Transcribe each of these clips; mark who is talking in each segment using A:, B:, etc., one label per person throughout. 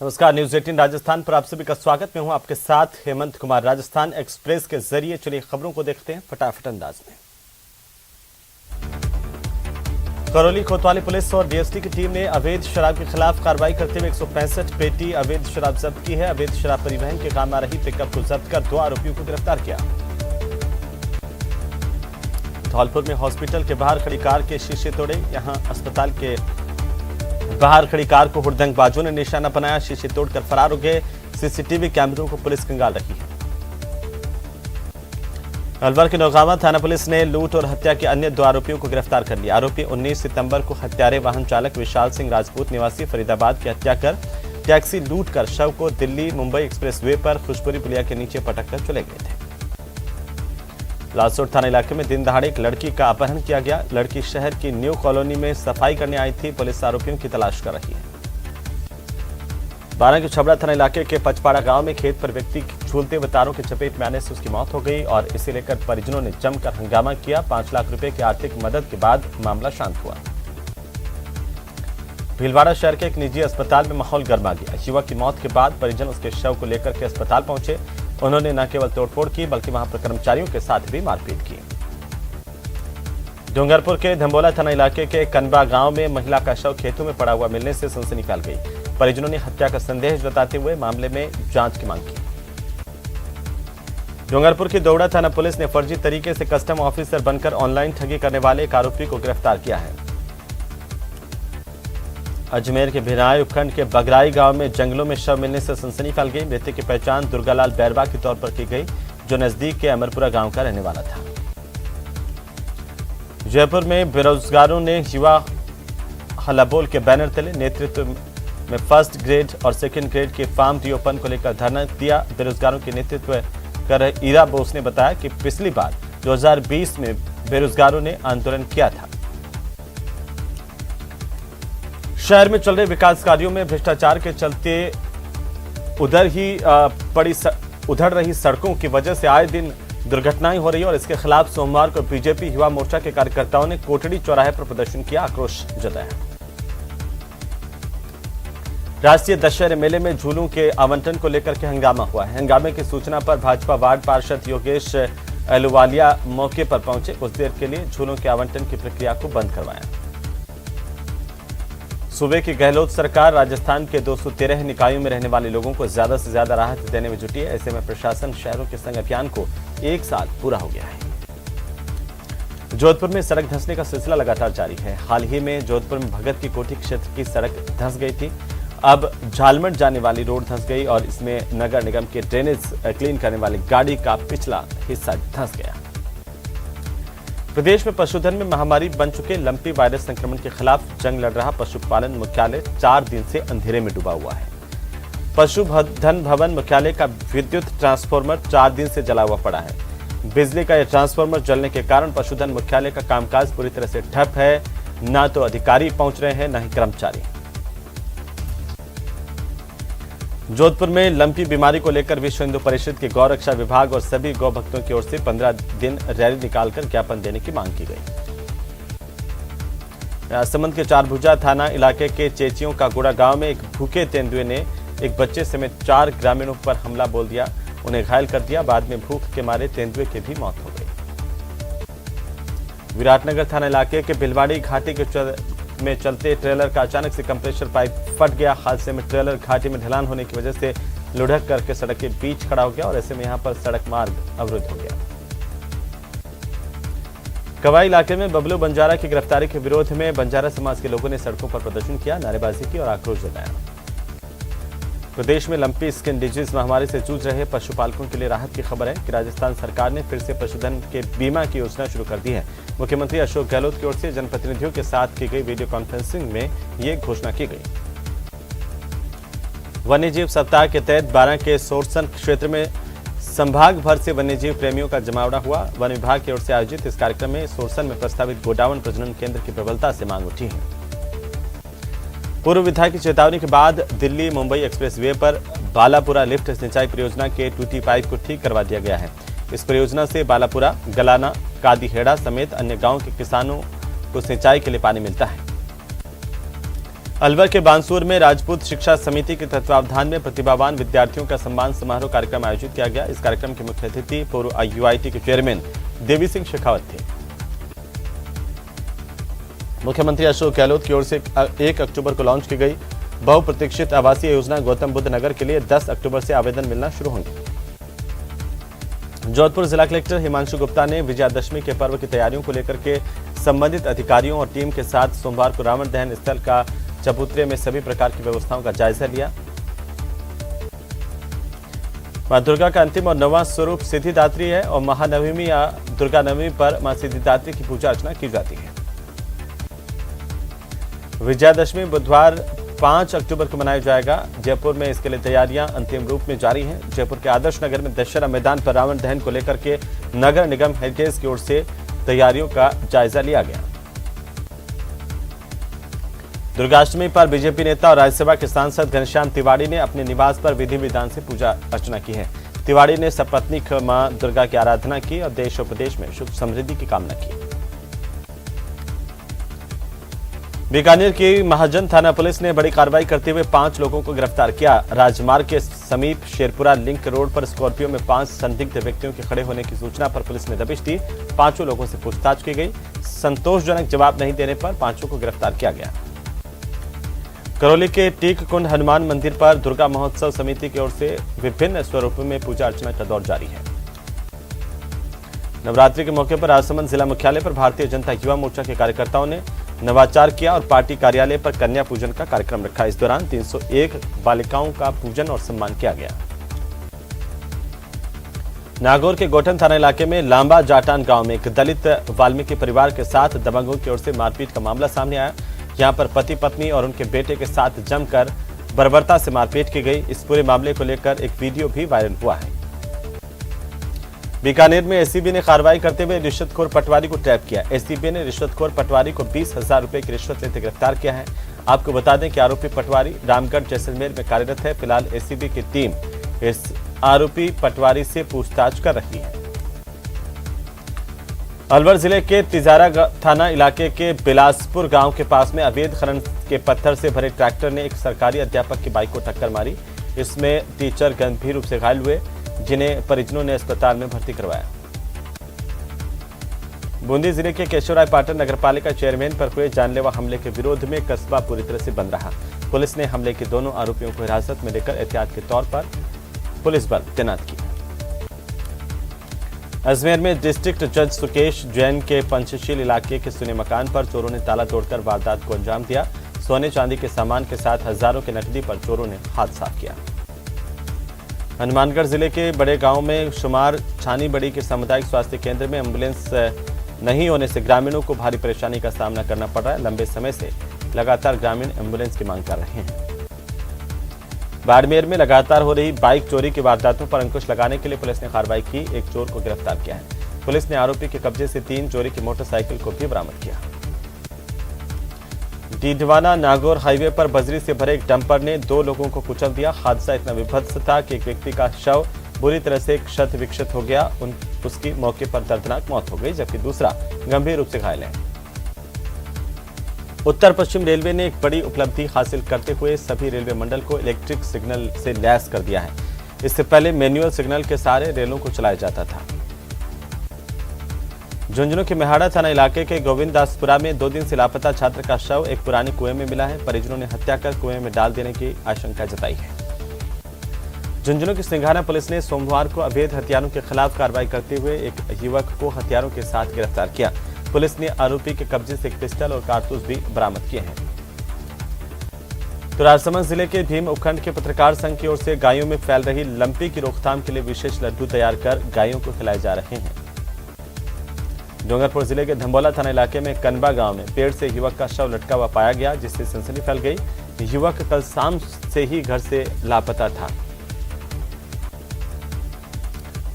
A: नमस्कार, न्यूज 18 राजस्थान पर आप सभी का स्वागत। मैं हूं आपके साथ हेमंत कुमार। राजस्थान एक्सप्रेस के जरिए चलिए खबरों को देखते हैं फटाफट अंदाज में। करौली कोतवाली पुलिस और डीएसटी की टीम ने अवैध शराब के खिलाफ कार्रवाई करते हुए 165 पेटी अवैध शराब जब्त की है। अवैध शराब परिवहन के काम आ रही पिकअप को जब्त कर 2 आरोपियों को गिरफ्तार किया। धौलपुर में हॉस्पिटल के बाहर खड़ी कार के शीशे तोड़े। यहां अस्पताल के बाहर खड़ी कार को हुड़दंगबाजों ने निशाना बनाया, शीशे तोड़कर फरार हो गए। सीसीटीवी कैमरों को पुलिस खंगाल रही है। अलवर के नौगावा थाना पुलिस ने लूट और हत्या के अन्य 2 आरोपियों को गिरफ्तार कर लिया। आरोपी 19 सितंबर को हत्यारे वाहन चालक विशाल सिंह राजपूत निवासी फरीदाबाद की हत्या कर टैक्सी लूट कर शव को दिल्ली मुंबई एक्सप्रेसवे पर खुशबुरी पुलिया के नीचे पटक कर चले गए थे। लालसोट थाना इलाके में दिन दहाड़े एक लड़की का अपहरण किया गया। लड़की शहर की न्यू कॉलोनी में सफाई करने आई थी। पुलिस आरोपियों की तलाश कर रही है। बारां के छबड़ा थाना इलाके के पचपाड़ा गांव में खेत पर व्यक्ति झूलते हुए तारों की चपेट में आने से उसकी मौत हो गई और इसे लेकर परिजनों ने जमकर हंगामा किया। 5 लाख रुपए की आर्थिक मदद के बाद मामला शांत हुआ। भीलवाड़ा शहर के एक निजी अस्पताल में माहौल गर्मा गया। युवक की मौत के बाद परिजन उसके शव को लेकर के अस्पताल पहुंचे। उन्होंने न केवल तोड़फोड़ की बल्कि वहां पर कर्मचारियों के साथ भी मारपीट की। डूंगरपुर के धंबोला थाना इलाके के कनबा गांव में महिला का शव खेतों में पड़ा हुआ मिलने से सनसनी फैल गई। परिजनों ने हत्या का संदेह जताते हुए मामले में जांच की मांग की। डूंगरपुर की दौड़ा थाना पुलिस ने फर्जी तरीके से कस्टम ऑफिसर बनकर ऑनलाइन ठगी करने वाले एक आरोपी को गिरफ्तार किया है। अजमेर के भिनाई उपखंड के बगराई गांव में जंगलों में शव मिलने से सनसनी फैल गई। मृतक की पहचान दुर्गालाल बैरवा के तौर पर की गई, जो नजदीक के अमरपुरा गांव का रहने वाला था। जयपुर में बेरोजगारों ने युवा हलाबोल के बैनर तले नेतृत्व में फर्स्ट ग्रेड और सेकंड ग्रेड के फार्म रीओपन को लेकर धरना दिया। बेरोजगारों के नेतृत्व कर ईरा बोस ने बताया कि पिछली बार 2020 में बेरोजगारों ने आंदोलन किया था। शहर में चल रहे विकास कार्यों में भ्रष्टाचार के चलते उधड़ रही सड़कों की वजह से आए दिन दुर्घटनाएं हो रही है और इसके खिलाफ सोमवार को बीजेपी युवा मोर्चा के कार्यकर्ताओं ने कोटड़ी चौराहे पर प्रदर्शन किया, आक्रोश जताया। राष्ट्रीय दशहरे मेले में झूलों के आवंटन को लेकर के हंगामा हुआ है। हंगामे की सूचना पर भाजपा वार्ड पार्षद योगेश अहलुवालिया मौके पर पहुंचे। कुछ देर के लिए झूलों के आवंटन की प्रक्रिया को बंद करवाया। सूबे की गहलोत सरकार राजस्थान के 213 निकायों में रहने वाले लोगों को ज्यादा से ज्यादा राहत देने में जुटी है। ऐसे में प्रशासन शहरों के संग अभियान को 1 साल पूरा हो गया है। जोधपुर में सड़क धंसने का सिलसिला लगातार जारी है। हाल ही में जोधपुर में भगत की कोठी क्षेत्र की सड़क धंस गई थी। अब झालमट जाने वाली रोड धंस गई और इसमें नगर निगम के ड्रेनेज क्लीन करने वाली गाड़ी का पिछला हिस्सा धंस गया। प्रदेश में पशुधन में महामारी बन चुके लंपी वायरस संक्रमण के खिलाफ जंग लड़ रहा पशुपालन मुख्यालय 4 दिन से अंधेरे में डूबा हुआ है। पशुधन भवन मुख्यालय का विद्युत ट्रांसफार्मर 4 दिन से जला हुआ पड़ा है। बिजली का यह ट्रांसफार्मर जलने के कारण पशुधन मुख्यालय का कामकाज पूरी तरह से ठप है। न तो अधिकारी पहुंच रहे हैं, न ही कर्मचारी। जोधपुर में लंपी बीमारी को लेकर विश्व हिंदू परिषद के गौ रक्षा विभाग और सभी गौ भक्तों की ओर से 15 दिन रैली निकालकर ज्ञापन देने की मांग की गई। राजसमंद के चारभुजा थाना इलाके के चेचियों का गुड़ा गांव में एक भूखे तेंदुए ने एक बच्चे समेत 4 ग्रामीणों पर हमला बोल दिया, उन्हें घायल कर दिया। बाद में भूख के मारे तेंदुए की भी मौत हो गई। विराटनगर थाना इलाके के बिलवाड़ी घाटी में चलते ट्रेलर का अचानक से कंप्रेसर पाइप फट गया। हादसे में ट्रेलर घाटी में ढलान होने की वजह से लुढ़क करके सड़क के बीच खड़ा हो गया और ऐसे में यहां पर सड़क मार्ग अवरुद्ध हो गया। कवाई इलाके में बबलू बंजारा की गिरफ्तारी के विरोध में बंजारा समाज के लोगों ने सड़कों पर प्रदर्शन किया, नारेबाजी की और आक्रोश जताया। प्रदेश में लंपी स्किन डिजीज महामारी से जूझ रहे पशुपालकों के लिए राहत की खबर है कि राजस्थान सरकार ने फिर से पशुधन के बीमा की योजना शुरू कर दी है। मुख्यमंत्री अशोक गहलोत की ओर से जनप्रतिनिधियों के साथ की गई वीडियो कॉन्फ्रेंसिंग में ये घोषणा की गई। वन्यजीव सप्ताह के तहत बारां के सोरसन क्षेत्र में संभाग भर से वन्यजीव प्रेमियों का जमावड़ा हुआ। वन विभाग की ओर से आयोजित इस कार्यक्रम में सोरसन में प्रस्तावित गोडावण प्रजनन केंद्र की प्रबलता से मांग उठी है। पूर्व विधायक की चेतावनी के बाद दिल्ली मुंबई एक्सप्रेसवे पर बालापुरा लिफ्ट सिंचाई परियोजना के टूटी पाइप को ठीक करवा दिया गया है। इस परियोजना से बालापुरा, गलाना, कादीहेड़ा समेत अन्य गांव के किसानों को सिंचाई के लिए पानी मिलता है। अलवर के बांसुर में राजपूत शिक्षा समिति के तत्वावधान में प्रतिभावान विद्यार्थियों का सम्मान समारोह कार्यक्रम आयोजित किया गया। इस कार्यक्रम के मुख्य अतिथि पूर्व यूआईटी के चेयरमैन देवी सिंह शेखावत थे। मुख्यमंत्री अशोक गहलोत की ओर से 1 अक्टूबर को लॉन्च की गई बहुप्रतीक्षित आवासीय योजना गौतम बुद्ध नगर के लिए 10 अक्टूबर से आवेदन मिलना शुरू होंगे। जोधपुर जिला कलेक्टर हिमांशु गुप्ता ने विजयादशमी के पर्व की तैयारियों को लेकर के संबंधित अधिकारियों और टीम के साथ सोमवार को रावण दहन स्थल का चबूतरे में सभी प्रकार की व्यवस्थाओं का जायजा लिया। मां दुर्गा का अंतिम और 9वां स्वरूप सिद्धिदात्री है और महानवमी या दुर्गा नवमी पर मां सिद्धिदात्री की पूजा अर्चना की जाती है। विजयादशमी बुधवार 5 अक्टूबर को मनाया जाएगा। जयपुर में इसके लिए तैयारियां अंतिम रूप में जारी हैं। जयपुर के आदर्श नगर में दशहरा मैदान पर रावण दहन को लेकर के नगर निगम हेरिटेज की ओर से तैयारियों का जायजा लिया गया। दुर्गाष्टमी पर बीजेपी नेता और राज्यसभा के सांसद घनश्याम तिवाड़ी ने अपने निवास पर विधि विधान से पूजा अर्चना की है। तिवाड़ी ने सपत्नीक मां दुर्गा की आराधना की और देश और प्रदेश में सुख समृद्धि की कामना की। बीकानेर की महाजन थाना पुलिस ने बड़ी कार्रवाई करते हुए 5 लोगों को गिरफ्तार किया। राजमार्ग के समीप शेरपुरा लिंक रोड पर स्कॉर्पियो में 5 संदिग्ध व्यक्तियों के खड़े होने की सूचना पर पुलिस ने दबिश दी। 5 लोगों से पूछताछ की गई। संतोषजनक जवाब नहीं देने पर 5 को गिरफ्तार किया गया। करौली के टीक कुंड हनुमान मंदिर पर दुर्गा महोत्सव समिति की ओर से विभिन्न स्वरूपों में पूजा अर्चना का दौर जारी है। नवरात्रि के मौके पर राजसमंद जिला मुख्यालय पर भारतीय जनता युवा मोर्चा के कार्यकर्ताओं ने नवाचार किया और पार्टी कार्यालय पर कन्या पूजन का कार्यक्रम रखा। इस दौरान 301 बालिकाओं का पूजन और सम्मान किया गया। नागौर के गोठन थाना इलाके में लांबा जाटान गांव में एक दलित वाल्मीकि परिवार के साथ दबंगों की ओर से मारपीट का मामला सामने आया। यहां पर पति पत्नी और उनके बेटे के साथ जमकर बर्बरता से मारपीट की गई। इस पूरे मामले को लेकर एक वीडियो भी वायरल हुआ है। बीकानेर में एसीबी ने कार्रवाई करते हुए रिश्वतखोर पटवारी को ट्रैप किया। एसीबी ने रिश्वतखोर पटवारी को 20,000 रुपए की रिश्वत लेते गिरफ्तार किया है। आपको बता दें कि आरोपी पटवारी रामगढ़ जैसलमेर में कार्यरत है। फिलहाल एसीबी की टीम इस आरोपी पटवारी से पूछताछ कर रही है। अलवर जिले के तिजारा थाना इलाके के बिलासपुर गांव के पास में अवैध खनन के पत्थर से भरे ट्रैक्टर ने एक सरकारी अध्यापक की बाइक को टक्कर मारी। इसमें टीचर गंभीर रूप से घायल हुए, जिन्हें परिजनों ने अस्पताल में भर्ती करवाया। बूंदी जिले के केशवराय पाटन नगरपालिका चेयरमैन पर हुए जानलेवा हमले के विरोध में कस्बा पूरी तरह से बंद रहा। पुलिस ने हमले के दोनों आरोपियों को हिरासत में लेकर एहतियात के तौर पर पुलिस बल तैनात किया। अजमेर में डिस्ट्रिक्ट जज सुकेश जैन के पंचशील इलाके के सुने मकान पर चोरों ने ताला तोड़कर वारदात को अंजाम दिया। सोने चांदी के सामान के साथ हजारों की नकदी पर चोरों ने हाथ साफ किया। हनुमानगढ़ जिले के बड़े गांव में शुमार छानी बड़ी के सामुदायिक स्वास्थ्य केंद्र में एम्बुलेंस नहीं होने से ग्रामीणों को भारी परेशानी का सामना करना पड़ रहा है। लंबे समय से लगातार ग्रामीण एम्बुलेंस की मांग कर रहे हैं। बाड़मेर में लगातार हो रही बाइक चोरी की वारदातों पर अंकुश लगाने के लिए पुलिस ने कार्रवाई की। एक चोर को गिरफ्तार किया है। पुलिस ने आरोपी के कब्जे से 3 चोरी की मोटरसाइकिल को भी बरामद किया। डीडवाना नागौर हाईवे पर बजरी से भरे एक डंपर ने 2 लोगों को कुचल दिया। हादसा इतना विभत्स था कि एक व्यक्ति का शव बुरी तरह से क्षत विक्षत हो गया। उसकी मौके पर दर्दनाक मौत हो गई, जबकि दूसरा गंभीर रूप से घायल है। उत्तर पश्चिम रेलवे ने एक बड़ी उपलब्धि हासिल करते हुए सभी रेलवे मंडल को इलेक्ट्रिक सिग्नल से लैस कर दिया है। इससे पहले मैनुअल सिग्नल के सहारे रेलों को चलाया जाता था। झुंझुनू के मेहाड़ा थाना इलाके के गोविंददासपुरा में 2 दिन से लापता छात्र का शव एक पुराने कुएं में मिला है। परिजनों ने हत्या कर कुएं में डाल देने की आशंका जताई है। झुंझुनू की सिंघाना पुलिस ने सोमवार को अवैध हथियारों के खिलाफ कार्रवाई करते हुए एक युवक को हथियारों के साथ गिरफ्तार किया। पुलिस ने आरोपी के कब्जे से एक पिस्टल और कारतूस भी बरामद किए हैं। तो राजसमंद जिले के भीम उपखंड के पत्रकार संघ की ओर से गायों में फैल रही लंपी की रोकथाम के लिए विशेष लड्डू तैयार कर गायों को खिलाए जा रहे हैं। डूंगरपुर जिले के धंबोला थाना इलाके में कनबा गांव में पेड़ से युवक का शव लटका हुआ पाया गया, जिससे सनसनी फैल गई। युवक कल शाम से ही घर से लापता था।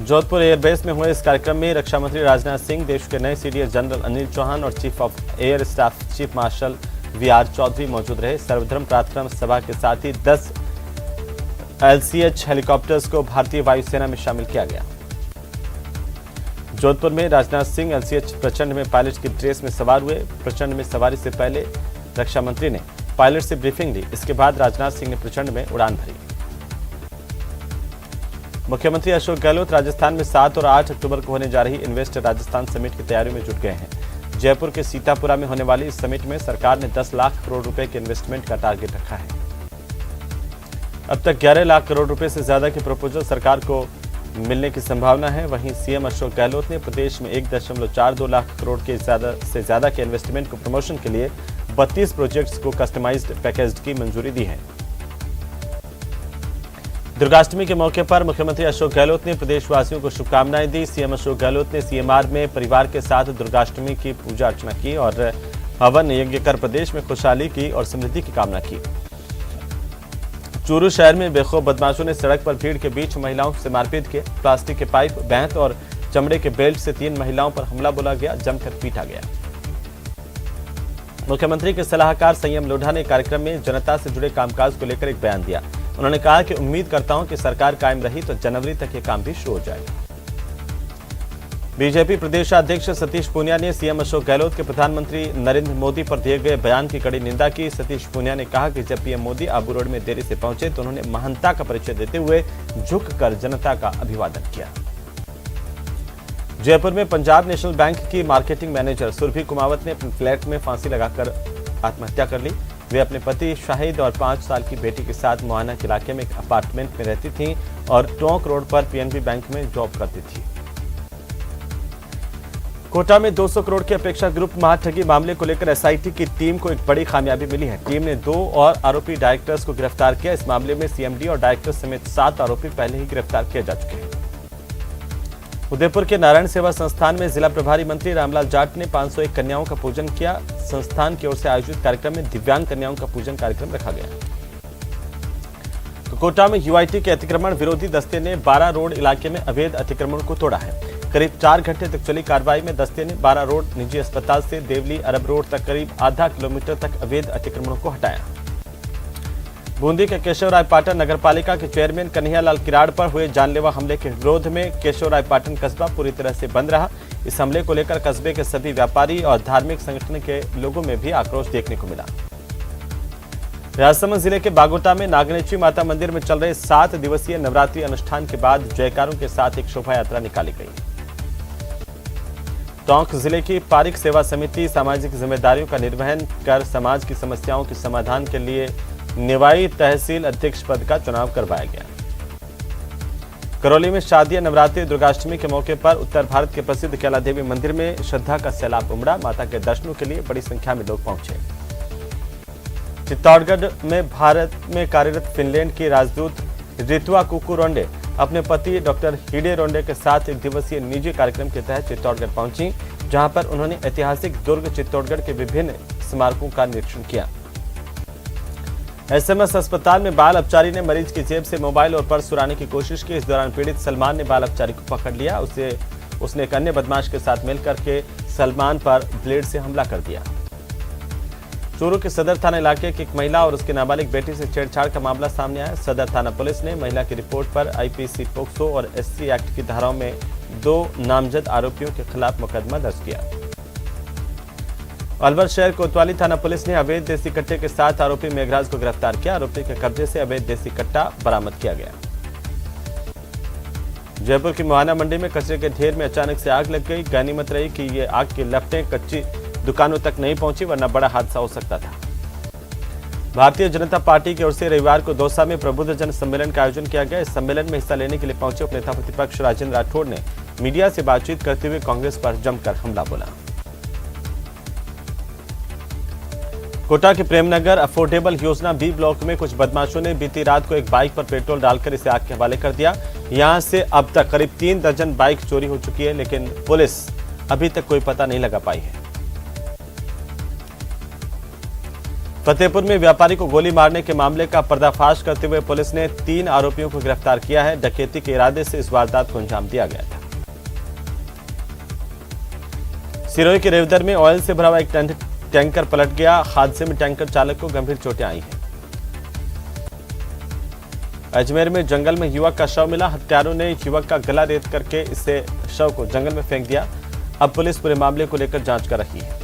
A: जोधपुर एयरबेस में हुए इस कार्यक्रम में रक्षा मंत्री राजनाथ सिंह, देश के नए सीडीएस जनरल अनिल चौहान और chief of air staff chief marshal VR Chaudhari मौजूद रहे। सर्वधर्म प्रार्थना सभा के साथ ही 10 LCH हेलीकॉप्टर्स को भारतीय वायुसेना में शामिल किया गया। जोधपुर में राजनाथ सिंह LCH प्रचंड में पायलट की ड्रेस में सवार हुए। प्रचंड में सवारी से पहले रक्षा मंत्री ने पायलट से ब्रीफिंग ली। इसके बाद राजनाथ सिंह ने प्रचंड में उड़ान भरी। मुख्यमंत्री अशोक गहलोत राजस्थान में 7 और 8 अक्टूबर को होने जा रही इन्वेस्ट राजस्थान समिट की तैयारियों में जुट गए हैं। जयपुर के सीतापुरा में होने वाली इस समिट में सरकार ने 10 लाख करोड़ रुपए के इन्वेस्टमेंट का टारगेट रखा है। अब तक 11 लाख करोड़ रुपए से ज्यादा के प्रपोजल सरकार को मिलने की संभावना है। वहीं सीएम अशोक गहलोत ने प्रदेश में 1.42 लाख करोड़ के से ज्यादा के इन्वेस्टमेंट को प्रमोशन के लिए 32 प्रोजेक्ट्स को कस्टमाइज्ड पैकेज की मंजूरी दी है। दुर्गाष्टमी के मौके पर मुख्यमंत्री अशोक गहलोत ने प्रदेशवासियों को शुभकामनाएं दी। सीएम अशोक गहलोत ने सीएमआर में परिवार के साथ दुर्गाष्टमी की पूजा अर्चना की और हवन यज्ञ कर प्रदेश में खुशहाली की और समृद्धि की कामना की। चूरू शहर में बेखौफ बदमाशों ने सड़क पर भीड़ के बीच महिलाओं से मारपीट की। प्लास्टिक के पाइप, बैंत और चमड़े के बेल्ट से 3 महिलाओं पर हमला बोला गया, जमकर पीटा गया। मुख्यमंत्री के सलाहकार संयम लोढ़ा ने कार्यक्रम में जनता से जुड़े कामकाज को लेकर एक बयान दिया। उन्होंने कहा कि उम्मीद करता हूं कि सरकार कायम रही तो जनवरी तक ये काम भी शुरू हो जाएगा। बीजेपी प्रदेशाध्यक्ष सतीश पूनिया ने सीएम अशोक गहलोत के प्रधानमंत्री नरेंद्र मोदी पर दिए गए बयान की कड़ी निंदा की। सतीश पूनिया ने कहा कि जब पीएम मोदी आबू रोड में देरी से पहुंचे तो उन्होंने महानता का परिचय देते हुए झुककर जनता का अभिवादन किया। जयपुर में पंजाब नेशनल बैंक की मार्केटिंग मैनेजर सुरभि कुमावत ने अपने फ्लैट में फांसी लगाकर आत्महत्या कर ली। वे अपने पति शाहिद और 5 साल की बेटी के साथ मोहाना के इलाके में एक अपार्टमेंट में रहती थीं और टोंक रोड पर पीएनबी बैंक में जॉब करती थी। कोटा में 200 करोड़ के अपेक्षा ग्रुप महाठगी मामले को लेकर एसआईटी की टीम को एक बड़ी कामयाबी मिली है। टीम ने 2 और आरोपी डायरेक्टर्स को गिरफ्तार किया। इस मामले में सीएमडी और डायरेक्टर समेत 7 आरोपी पहले ही गिरफ्तार किए जा चुके हैं। उदयपुर के नारायण सेवा संस्थान में जिला प्रभारी मंत्री रामलाल जाट ने 501 कन्याओं का पूजन किया। संस्थान की ओर से आयोजित कार्यक्रम में दिव्यांग कन्याओं का पूजन कार्यक्रम रखा गया। कोटा में यूआईटी के अतिक्रमण विरोधी दस्ते ने 12 रोड इलाके में अवैध अतिक्रमण को तोड़ा है। करीब 4 घंटे तक चली कार्रवाई में दस्ते ने 12 रोड निजी अस्पताल से देवली अरब रोड तक करीब आधा किलोमीटर तक अवैध अतिक्रमणों को हटाया। बूंदी के केशवरायपाटन नगरपालिका के चेयरमैन कन्हैयालाल किराड़ पर हुए जानलेवा हमले के विरोध में केशवरायपाटन कस्बा पूरी तरह से बंद रहा। इस हमले को लेकर कस्बे के सभी व्यापारी और धार्मिक संगठन के लोगों में भी आक्रोश देखने को मिला। राजसमंद जिले के बागोटा में नागनेची माता मंदिर में चल रहे 7 दिवसीय नवरात्रि अनुष्ठान के बाद जयकारों के साथ एक शोभा यात्रा निकाली गई। टोंक जिले की पारिक सेवा समिति सामाजिक जिम्मेदारियों का निर्वहन कर समाज की समस्याओं के समाधान के लिए निवाई तहसील अध्यक्ष पद का चुनाव करवाया गया। करौली में शारदीय नवरात्रि दुर्गाष्टमी के मौके पर उत्तर भारत के प्रसिद्ध कैला देवी मंदिर में श्रद्धा का सैलाब उमड़ा। माता के दर्शनों के लिए बड़ी संख्या में लोग पहुंचे। चित्तौड़गढ़ में भारत में कार्यरत फिनलैंड की राजदूत रितुआ कुकू रोंडे अपने पति डॉक्टर हिडे रोंडे के साथ एक दिवसीय निजी कार्यक्रम के तहत चित्तौड़गढ़ पहुंची, जहां पर उन्होंने ऐतिहासिक दुर्ग चित्तौड़गढ़ के विभिन्न स्मारकों का निरीक्षण किया। एसएमएस अस्पताल में बाल अपचारी ने मरीज की जेब से मोबाइल और पर्स चुराने की कोशिश की। इस दौरान पीड़ित सलमान ने बाल अपचारी को पकड़ लिया। उसने एक अन्य बदमाश के साथ मिलकर के सलमान पर ब्लेड से हमला कर दिया। चूरू के सदर थाना इलाके की एक महिला और उसके नाबालिग बेटी से छेड़छाड़ का मामला सामने आया। सदर थाना पुलिस ने महिला की रिपोर्ट पर आईपीसी पोक्सो और एससी एक्ट की धाराओं में 2 नामजद आरोपियों के खिलाफ मुकदमा दर्ज किया। अलवर शहर कोतवाली थाना पुलिस ने अवैध देसी कट्टे के साथ आरोपी मेघराज को गिरफ्तार किया। आरोपी के कब्जे से अवैध देसी कट्टा बरामद किया गया। जयपुर की मोहाना मंडी में कचरे के ढेर में अचानक से आग लग गई। गनीमत रही कि ये आग की लपटें कच्ची दुकानों तक नहीं पहुंची, वरना बड़ा हादसा हो सकता था। भारतीय जनता पार्टी की ओर से रविवार को दौसा में प्रबुद्ध जन सम्मेलन का आयोजन किया गया। इस सम्मेलन में हिस्सा लेने के लिए पहुंचे उपनेता प्रतिपक्ष राजेंद्र राठौड़ ने मीडिया से बातचीत करते हुए कांग्रेस पर जमकर हमला बोला। कोटा के प्रेमनगर अफोर्डेबल योजना बी ब्लॉक में कुछ बदमाशों ने बीती रात को एक बाइक पर पेट्रोल डालकर इसे आग के हवाले कर दिया। यहां से अब तक करीब 3 दर्जन बाइक चोरी हो चुकी है, लेकिन पुलिस अभी तक कोई पता नहीं लगा पाई है। फतेहपुर में व्यापारी को गोली मारने के मामले का पर्दाफाश करते हुए पुलिस ने 3 आरोपियों को गिरफ्तार किया है। डकैती के इरादे से इस वारदात को अंजाम दिया गया था। सिरोही के रेवदर में ऑयल से भरा हुआ एक टैंकर पलट गया। हादसे में टैंकर चालक को गंभीर चोटें आई हैं। अजमेर में जंगल में युवक का शव मिला। हत्यारों ने युवक का गला रेत करके इसे शव को जंगल में फेंक दिया। अब पुलिस पूरे मामले को लेकर जांच कर रही है।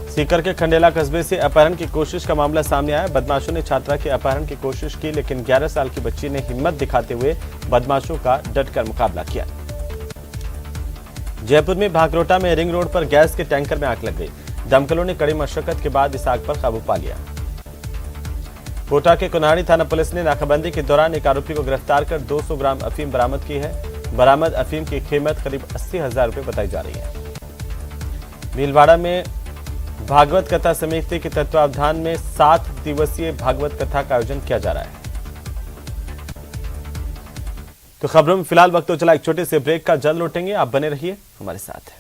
A: सीकर के खंडेला कस्बे से अपहरण की कोशिश का मामला सामने आया। बदमाशों ने छात्रा के अपहरण की कोशिश की, लेकिन 11 साल की बच्ची ने हिम्मत दिखाते हुए बदमाशों का डटकर मुकाबला किया। जयपुर में भागरोटा में रिंग रोड पर गैस के टैंकर में आग लग गई। दमकलों ने कड़ी मशक्कत के बाद इस आग पर काबू पा लिया। कोटा के कुन्हाड़ी थाना पुलिस ने नाकाबंदी के दौरान एक आरोपी को गिरफ्तार कर 200 ग्राम अफीम बरामद की है। बरामद अफीम की कीमत करीब 80,000 रुपए बताई जा रही है। भीलवाड़ा में भागवत कथा समिति के तत्वावधान में 7 दिवसीय भागवत कथा का आयोजन किया जा रहा है। तो खबरों में फिलहाल वक्त तो चला एक छोटे से ब्रेक का, जल्द लौटेंगे, आप बने रहिए हमारे साथ।